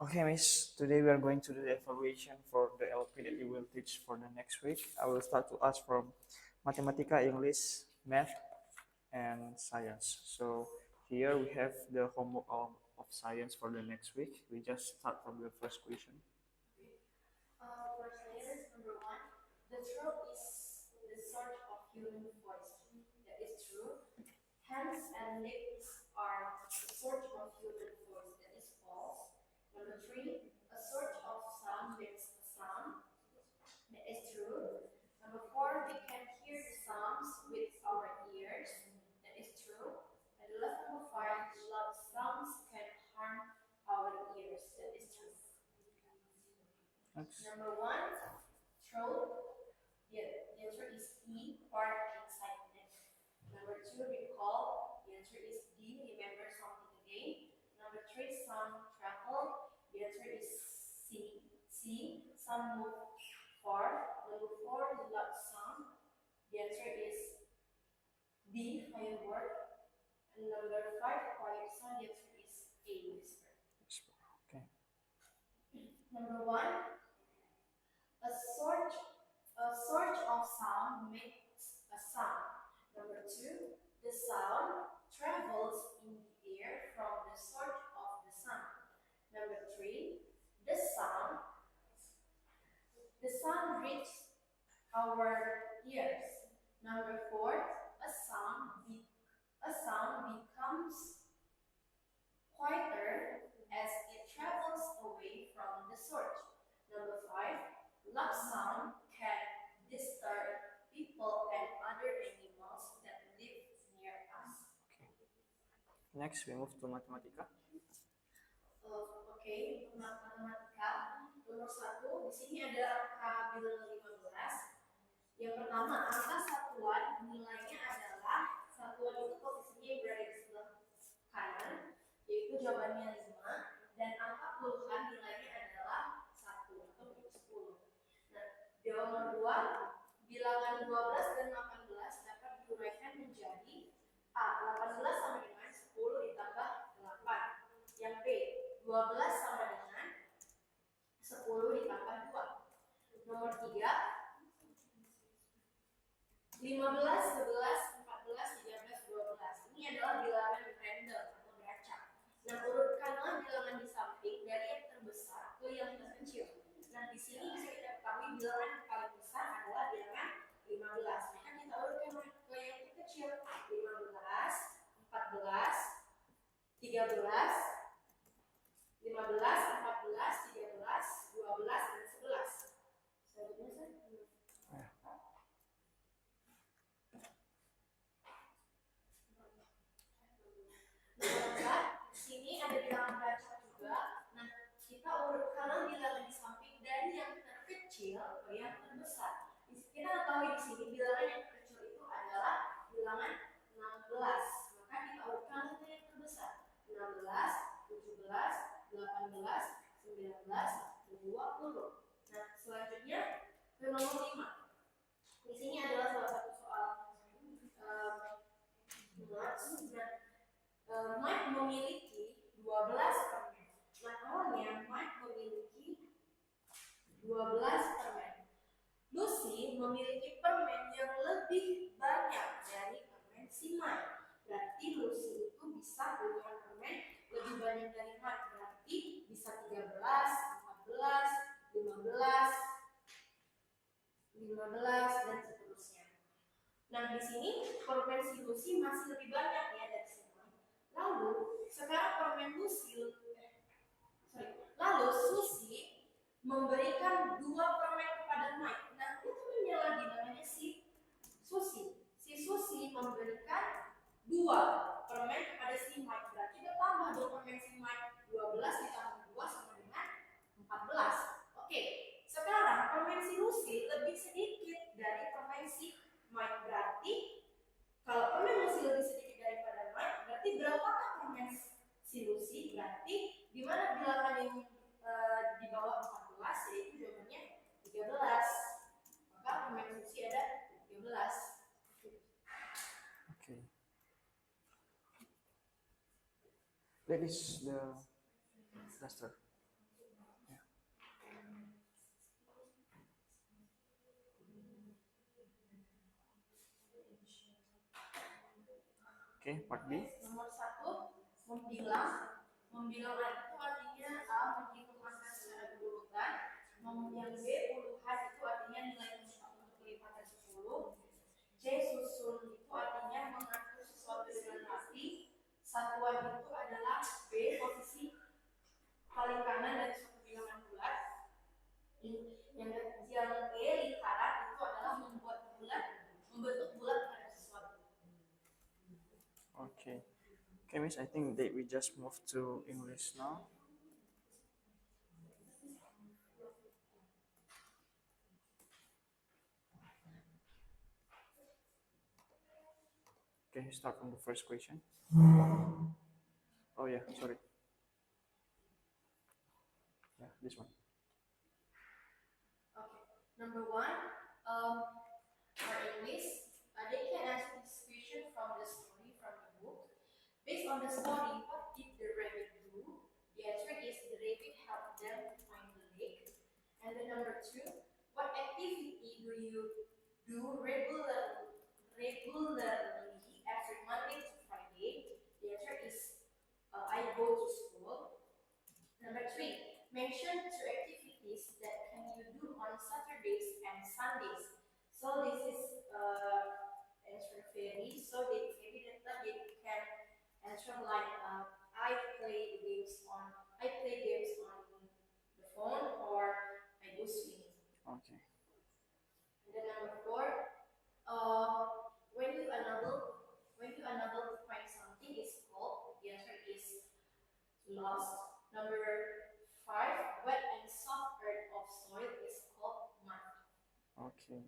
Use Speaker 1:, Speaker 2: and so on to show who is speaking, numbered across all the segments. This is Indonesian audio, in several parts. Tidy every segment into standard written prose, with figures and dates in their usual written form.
Speaker 1: Okay, Miss. Today we are going to do the evaluation for the LP that you will teach for the next week. I will start to ask from Mathematica, English, Math, and Science. So here we have the homework of Science for the next week. We just start from the first question.
Speaker 2: For science, number one, the throat is the sort of human voice. That is true. Hands and legs are a sort of human voice. That is false. Number three, a sort of sound makes a sound. That is true. Number four, we can hear the sounds with our ears. That is true. And last number five, loud sounds can harm our ears. That is true.
Speaker 1: Next.
Speaker 2: Number one, throat. The answer is E, part inside neck. Number two, recall. The answer is D, remember something again. Number three, sound travel. The answer is C, sound move far. Number four, loud sound. The answer is B, firework. And number five, quiet sound. The answer is A, whisper.
Speaker 1: Okay.
Speaker 2: Number one, a sort of sound makes a sound. Number two, the sound travels in the air from the source of the sound. Number three, the sound reaches our ears. Number four, a sound becomes quieter as it travels away from the source. Number five, loud sound can disturb people and other animals that live near us.
Speaker 1: Next we move to Mathematica.
Speaker 2: Oke, untuk matematika nomor satu di sini ada angka bilangan 15. Yang pertama, angka satuan nilainya adalah satuan itu posisinya berada di sebelah kanan, yaitu jawabannya 5, dan angka puluhan nilainya adalah 1 atau 10. Nah, jawaban kedua, bilangan 12 dan 18 dapat diuraikan menjadi A. 18 sama dengan 10 ditambah 8. Yang B. 12 sama dengan 10 ditambah 2. Nomor 3, 15, 11, 14, 13, 12. Ini adalah bilangan random atau beracak. Nah, urutkanlah bilangan di samping dari yang terbesar ke yang terkecil. Nah, di sini bisa kita ketahui bilangan yang paling besar adalah bilangan 15. Maka kita urutkan ke yang terkecil. 15, 14, 13, 15, 14, 13, 12, dan 11. Selanjutnya, Sir. Di sini ada bilangan beracak juga. Nah, kita urutkan bilangan di samping dari yang terkecil ke yang terbesar. Kita ketahui di sini bilangan yang terkecil itu adalah bilangan 16. Maka kita urutkan ke yang terbesar. 16, 17, 18, 19, 20. Nah, selanjutnya ke nomor 5. Di sini adalah salah satu soal Mike memiliki 12 permen. Nah, awalnya Mike memiliki 12 permen. Lucy memiliki permen yang lebih banyak dari permen si Mike. Berarti Lucy itu bisa punya permen lebih banyak dari Mike. Berarti bisa 13, 14, 15, 15, dan seterusnya. Nah, di sini permen si Lucy masih lebih banyak ya dari si Mike. Lalu sekarang permen Lalu Susi memberikan 2 permen kepada Mike. Nah, itu menyalah namanya si Susi. Si Susi memberikan 2 permen kepada si Mike. Berarti bertambah dong permen si Mike. 12 ditambah 2 sama dengan 14. Oke, sekarang permen si Lucy lebih sedikit dari permen si Mike. Berarti kalau permen Lucy lebih sedikit daripada Mike, berarti berapakah permen si Lucy? Berarti di mana bilangan yang di bawah 14, yaitu jawabannya 13. Maka permen Lucy ada 13.
Speaker 1: Okay. That is the duster. Okay, part B.
Speaker 2: Nomor 1, membilang. Membilang itu artinya A, menghitung angka secara berurutan. Yang B, puluhan itu artinya nilai untuk kelipatan 10. C, susun itu artinya mengatur sesuatu dengan rapi. Satuan itu adalah B, posisi paling kanan dari suatu bilangan bulat. Yang E, lingkaran itu adalah membentuk bulat pada sesuatu.
Speaker 1: Okay. Okay, Miss, I think that we just move to English now. Okay, start from the first question. Oh yeah, sorry. Yeah, this one.
Speaker 2: Okay. Number 1, for English, they can answer this question from the story from the book. Based on the story, what did the rabbit do? The answer is the rabbit helped them find the lake. And then number 2, what activity do you do regularly every Monday to Friday? The answer is I go to school. Number 3, mention 2 activities that can you do on Saturdays and Sundays. So this is answer Ferry. So they can answer like I play games on the phone or I go swimming.
Speaker 1: Okay.
Speaker 2: And then number 4, when you unable to find something is called. The answer is lost. Number 5, wet and soft earth of soil is called mud.
Speaker 1: Okay.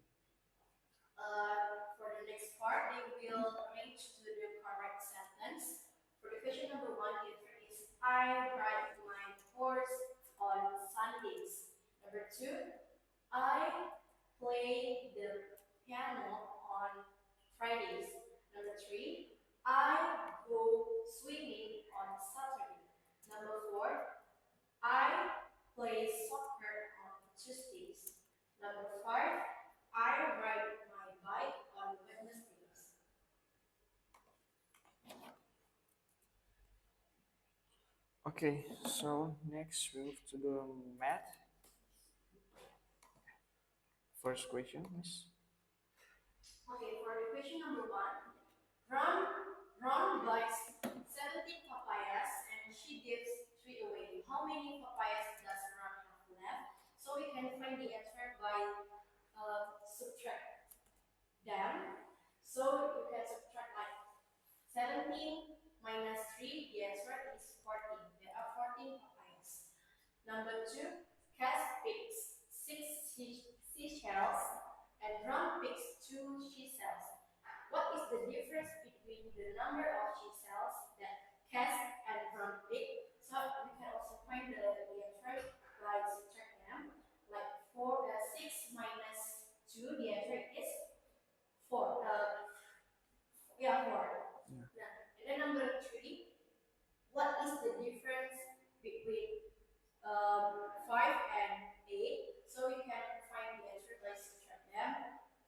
Speaker 2: For the next part, they will arrange to the correct sentence. For the question number 1, the answer is I ride my horse on Sundays. Number 2, I play the piano on Fridays. Number 3, I go swimming on Saturday. Number 4, I play soccer on Tuesdays. Number 5, I ride my bike on Wednesdays.
Speaker 1: Okay, so next we move to the math. First question, Miss.
Speaker 2: Okay, for the question number 1, Ron buys 17 papayas and she gives 3 away. How many papayas does Ron have left? So we can find the answer by subtract them. So you can subtract like 17 minus 3, the answer is 14. There are 14 papayas. Number 2, Cass picks 6 seashells and Ron picks 2 seashells. What is the difference between the number of seashells that Cass and Ron pick? So we can also find the answer by subtract them. Like 6 minus 2, the answer is 4. 4.
Speaker 1: Yeah.
Speaker 2: And then number 3, what is the difference between 5 and 8? So we can find the answer by subtract them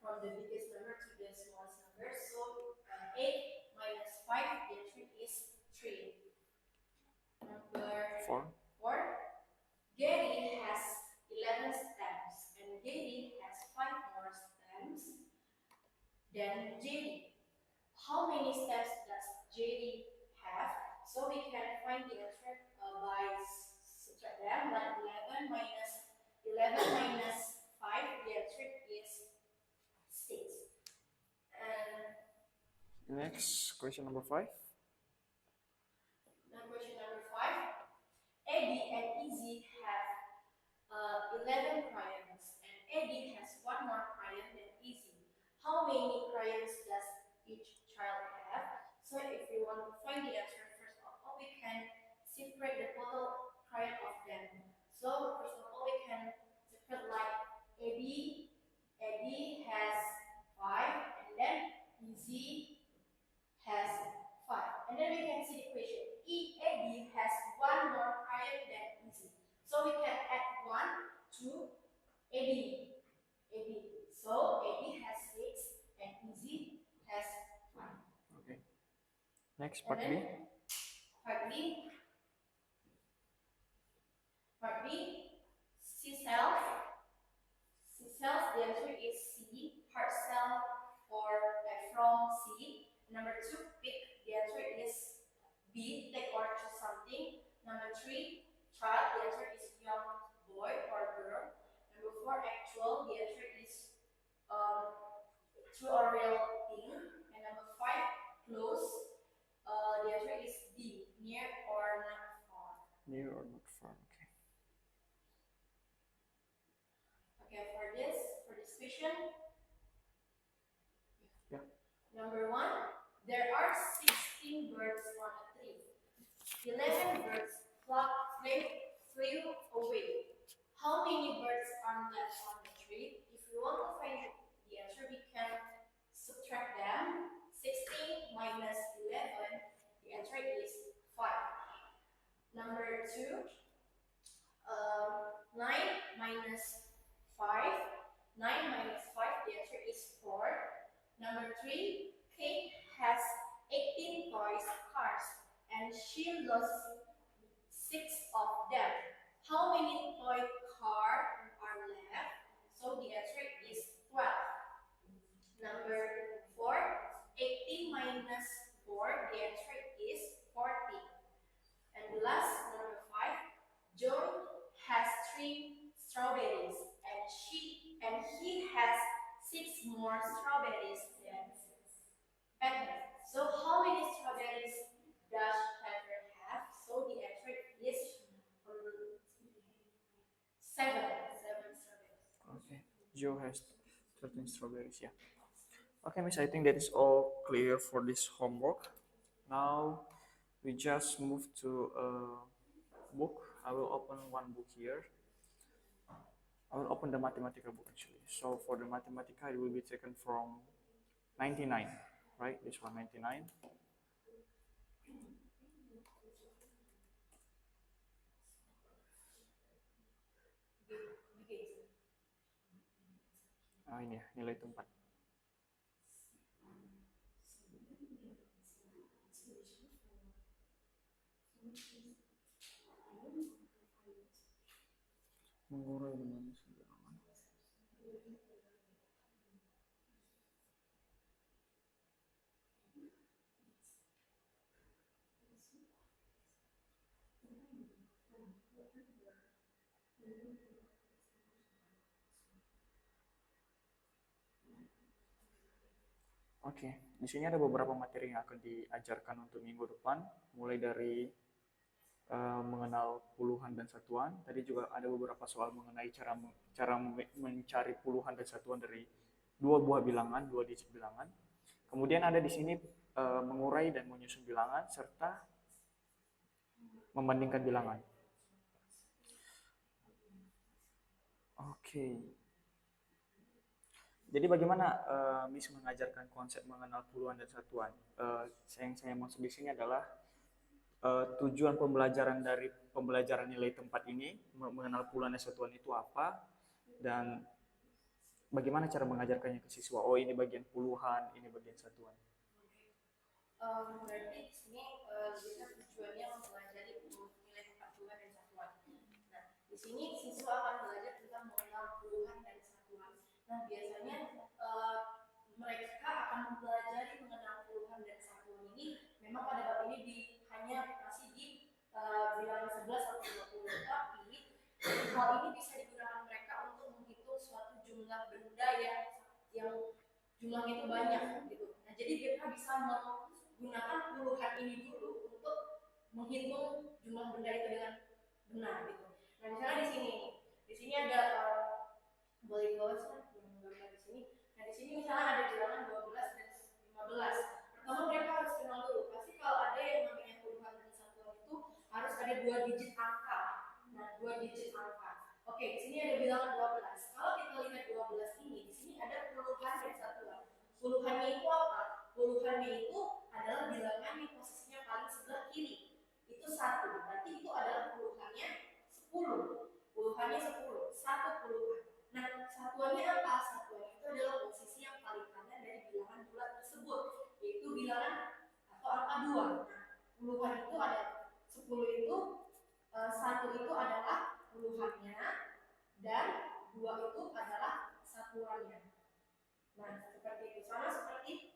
Speaker 2: from the biggest number to the smallest number. So 8 minus 5, the answer is 3. Number 4, Gary has 11 stamps and Gary has 5 more stamps than JD. How many stamps does JD have? So we can find the answer by subtract them. Like 11 minus 5, the answer is 6. And
Speaker 1: Next question number 5.
Speaker 2: question number 5, Eddie and Izzy have 11 crayons, and Eddie has 1 more crayon than Izzy. How many crayons does each child have? So if we want to find the answer, first of all, we can separate the total crayon of them. So first of all, we can separate like Eddie has 5, and then Izzy has 5. And then we can see the equation. Eddie has 1 more crayon than Izzy. So we can add 1 to Eddie. So Eddie has 6 and Izzy has 5.
Speaker 1: Okay. Next,
Speaker 2: And
Speaker 1: part B.
Speaker 2: then part B. Part B, C cells. C cells, the answer is C. Heart cell from C. Number 2, pick. The answer is B. Take or choose something. Number 3, child. The answer is young boy or girl. Number 4, actual. The answer is true or real thing. And number 5, close. The answer is D. Near or not far.
Speaker 1: Near or not far. Okay.
Speaker 2: Okay, for this question.
Speaker 1: Yeah.
Speaker 2: Number 1, there are 16 birds on a tree. 11 birds flew away. How many birds are left on the tree? If we want to find the answer, we can subtract them. 16 minus 11, the answer is 5. Number 2, 9 minus 5. 9 minus 5, the answer is 4. Number 3, Kate has 18 toy cars and she lost 6 of them. How many toy cars are left? So the answer is 12. Number 4, 18 minus 4, the answer is 40. And the last, number 5, John has 3 strawberries and he has 6 more strawberries than Pepper. So how many strawberries does Pepper have? So the answer is 7. 7 strawberries.
Speaker 1: Okay. Joe has 13 strawberries. Yeah. Okay, Miss. I think that is all clear for this homework. Now we just move to a book. I will open one book here. I will open the mathematical book actually. So for the mathematica, it will be taken from 99, right? This one 99. Ah, ini ya, nilai tempat. Mengurai dengan sembarangan. Oke, di sini ada beberapa materi yang akan diajarkan untuk minggu depan, mulai dari mengenal puluhan dan satuan. Tadi juga ada beberapa soal mengenai cara mencari puluhan dan satuan dari dua buah bilangan, dua digit bilangan. Kemudian ada di sini mengurai dan menyusun bilangan serta membandingkan bilangan. Oke. Jadi bagaimana Miss mengajarkan konsep mengenal puluhan dan satuan? Yang saya maksud di sini adalah tujuan pembelajaran dari pembelajaran nilai tempat ini, mengenal puluhan dan satuan itu apa, dan bagaimana cara mengajarkannya ke siswa. Oh, ini bagian puluhan, ini bagian satuan.
Speaker 2: Berarti di sini kita tujuannya mempelajari nilai tempat puluhan dan satuan. Nah, di sini siswa akan belajar tentang mengenal puluhan dan satuan. Nah, biasanya mereka akan mempelajari mengenal puluhan dan satuan ini. Memang pada bab ini hanya masih di bilangan 11 atau 20, tapi hal ini bisa digunakan mereka untuk menghitung suatu jumlah benda yang jumlahnya itu banyak gitu. Nah, jadi mereka bisa menggunakan puluhan ini dulu untuk menghitung jumlah benda itu dengan benar gitu. Nah, misalnya di sini ada boleh dibawa gambar di sini. Nah, di sini misalnya ada bilangan 12 dan 15. Pertama mereka harus kenal dulu. Pasti kalau ada yang namanya puluhan dan satuan itu harus ada 2 digit angka. Nah, 2 digit angka. Oke, di sini ada bilangan 12. Kalau kita lihat 12 ini, di sini ada puluhan dan satuan. Puluhannya itu apa? Puluhannya itu adalah bilangan yang posisinya paling sebelah kiri. Itu 1. Berarti itu adalah puluhannya 10. Puluhannya 10. 1 puluhan. Nah, satuannya apa? Satuannya itu adalah posisi yang paling kanan dari bilangan bulat tersebut, yaitu bilangan atau angka 2. Puluhan itu ada 10 itu 1 itu adalah puluhannya dan 2 itu adalah satuannya. Nah, seperti itu. Sama seperti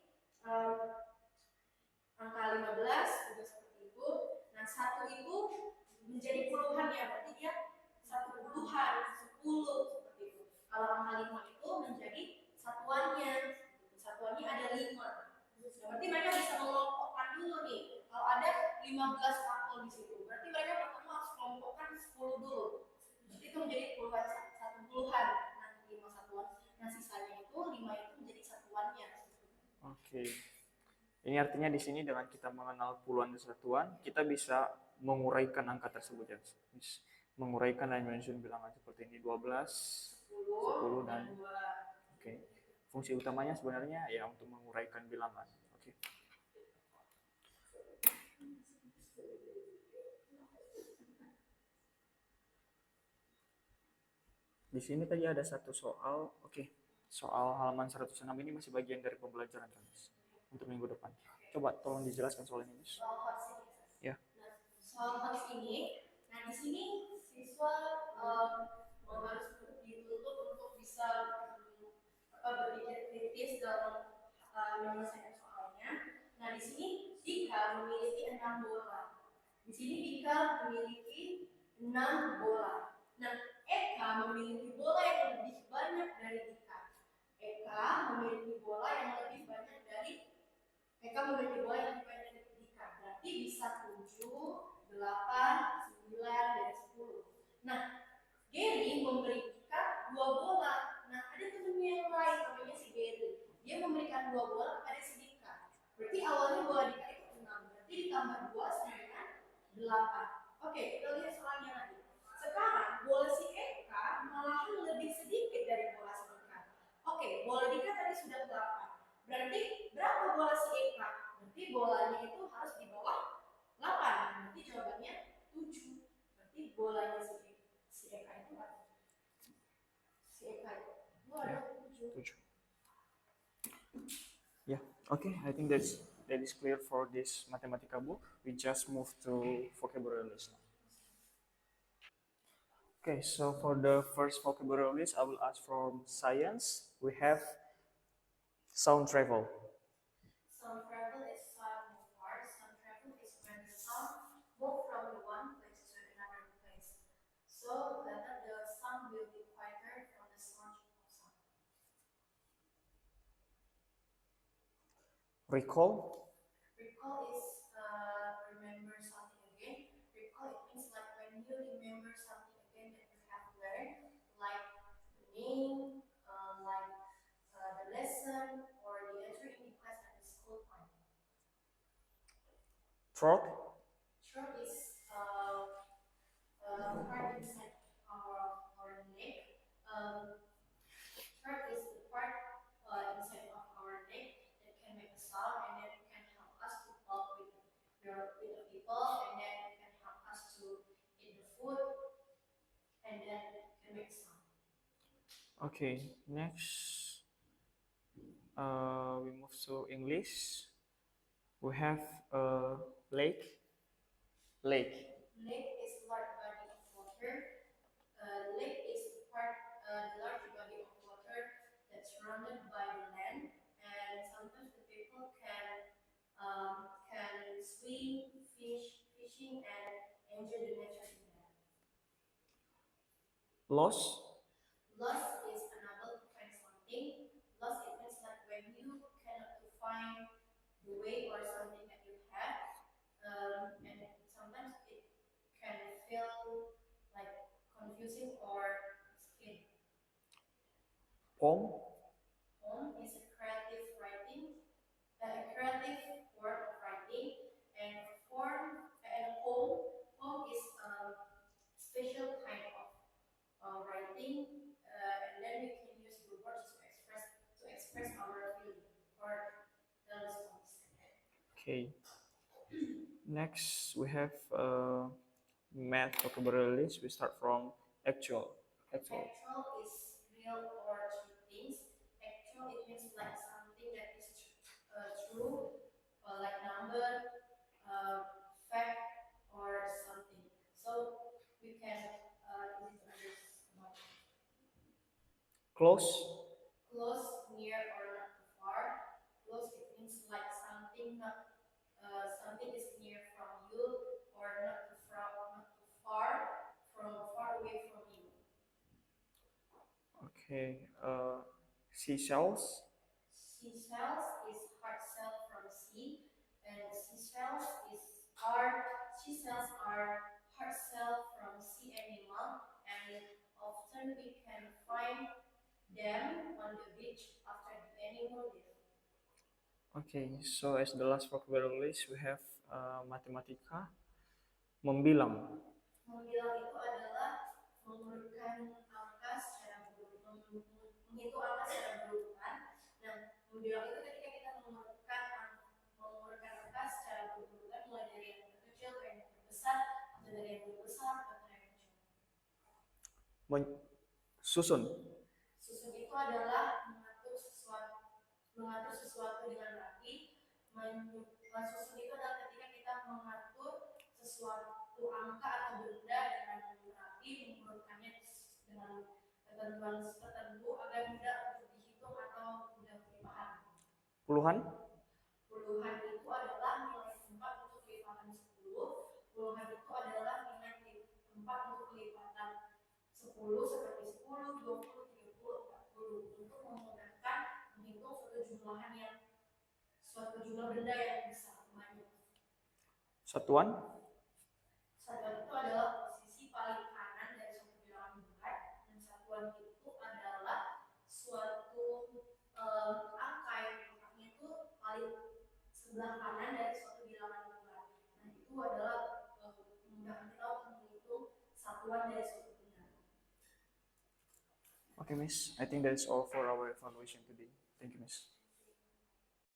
Speaker 2: angka 15 juga seperti itu. Nah, 1 itu menjadi puluhannya, berarti dia 1 puluhan, 10 seperti itu. Kalau angka 5 itu menjadi satuannya. Satuannya ada 5. Berarti mereka bisa mengelompokkan dulu nih. Kalau ada 15 sampel di situ, berarti mereka pertama harus kelompokkan 10 dulu. Jadi itu menjadi puluhan, satu puluhan. Nah, 5 satuan. Nah, sisanya itu 5 itu menjadi satuannya.
Speaker 1: Oke. Ini artinya di sini dengan kita mengenal puluhan dan satuan, kita bisa menguraikan angka tersebut ya. Menguraikan dan menyusun bilangan seperti ini 12, 10 dan
Speaker 2: 2.
Speaker 1: Oke. Fungsi utamanya sebenarnya ya untuk menguraikan bilangan. Oke. Di sini tadi ada satu soal. Oke. Soal halaman 106 ini masih bagian dari pembelajaran kan, Miss? Untuk minggu depan. Coba tolong dijelaskan soal ini, Miss.
Speaker 2: Soal hots ini.
Speaker 1: Ya.
Speaker 2: Nah, soal hots ini, nah di sini siswa harus dituntut untuk bisa berpikir kritis dalam menyelesaikan soalnya. Nah, di sini Dika memiliki 6 bola. Di sini Dika memiliki 6 bola. Nah, Eka memiliki bola yang lebih banyak dari Dika. Eka memiliki bola yang lebih banyak dari Dika. Berarti bisa 7, 8, 9, dan 10. Nah, Gary memberi Dika 2 bola. Nah, ada temennya yang lain namanya si Gary. Dia memberikan 2 bola kepada si Dika. Berarti awalnya bola Dika itu 6. Berarti ditambah 2 sama dengan 8. Oke, kita lihat soalnya lagi. Sekarang bola si Eka malahan lebih sedikit dari bola si Dika. Oke, bola Dika tadi sudah 8. Berarti berapa bola si Eka? Berarti bolanya itu harus di bawah 8. Berarti jawabannya 7. Berarti bolanya si Eka itu apa? Si Eka itu ada 7.
Speaker 1: Yeah. Okay. I think that is clear for this Mathematica book. We just move to vocabulary list now. Okay, so for the first vocabulary list, I will ask from science. We have sound travel.
Speaker 2: Sound travel is sound move far. Sound travel is when the sound move from the one place to another place. So that the sound will be quieter from the sound of sound.
Speaker 1: Recall.
Speaker 2: Recall is remember something again. Recall it means like when you remember something again that you have learned, like the name, like the lesson, or the entry in the class at the school time.
Speaker 1: Throat.
Speaker 2: Throat is part inside our neck. Throat is the part inside of our neck that can make a sound and then can help us to talk with the people, and then can help us to eat the food, and then can make sound.
Speaker 1: Okay, next we move to English. We have lake. Lake.
Speaker 2: Lake is large body of water. Lake is the large body of water that's surrounded by the land, and sometimes the people can swim, fishing, and enjoy the nature in there.
Speaker 1: Loss.
Speaker 2: Loss is unable to find something. Loss it means like when you cannot to find the way or something that you have, and sometimes it can feel like confusing or scared.
Speaker 1: Poem.
Speaker 2: Poem is a creative writing, a creative form of writing, and poem is a special kind of writing, and then we can use the words to express our feeling or tell stories.
Speaker 1: Okay. Next we have math vocabulary list. We start from actual.
Speaker 2: Actual is real or true things. Actual it means like something that is true, like number, fact or something. So we can easy to understand.
Speaker 1: Close.
Speaker 2: Close, near, or not too far. Close, it means like something not something is near from you, or not too far far away from you.
Speaker 1: Okay. Seashells.
Speaker 2: Seashells is hard shell from sea, and seashells are hard shell from sea animal, and often we can find them on the beach after the animal leave.
Speaker 1: Okay. So as the last vocabulary list, we have matematika. Membilang.
Speaker 2: Membilang itu adalah mengurutkan angka secara menghitung angka secara berurutan. Nah, membilang itu ketika kita mengurutkan angka secara berurutan, mulai dari yang terkecil ke yang terbesar, atau dari yang terbesar ke yang kecil.
Speaker 1: Susun.
Speaker 2: Susun itu adalah mengatur sesuatu dengan rapi. Susun itu adalah ketika kita mengatur sesuatu angka atau benda dengan rapi, mengurutkannya dengan ketentuan tertentu agar mudah untuk dihitung atau mudah untuk dipahami.
Speaker 1: Puluhan.
Speaker 2: Puluhan itu adalah nilai tempat untuk kelipatan 10. Puluhan itu adalah nilai tempat untuk kelipatan 10 seperti 10, 20, 30, 40 untuk memudahkan menghitung suatu jumlah benda yang besar banyak.
Speaker 1: Satuan.
Speaker 2: Satuan itu adalah posisi paling kanan dari suatu bilangan bulat, dan satuan itu adalah suatu angka yang letaknya itu paling sebelah kanan dari suatu bilangan bulat. Nah, itu adalah memudahkan kita untuk menghitung satuan dari suatu benda.
Speaker 1: Okay, Miss. I think that is all for our evaluation today. Thank you, Miss.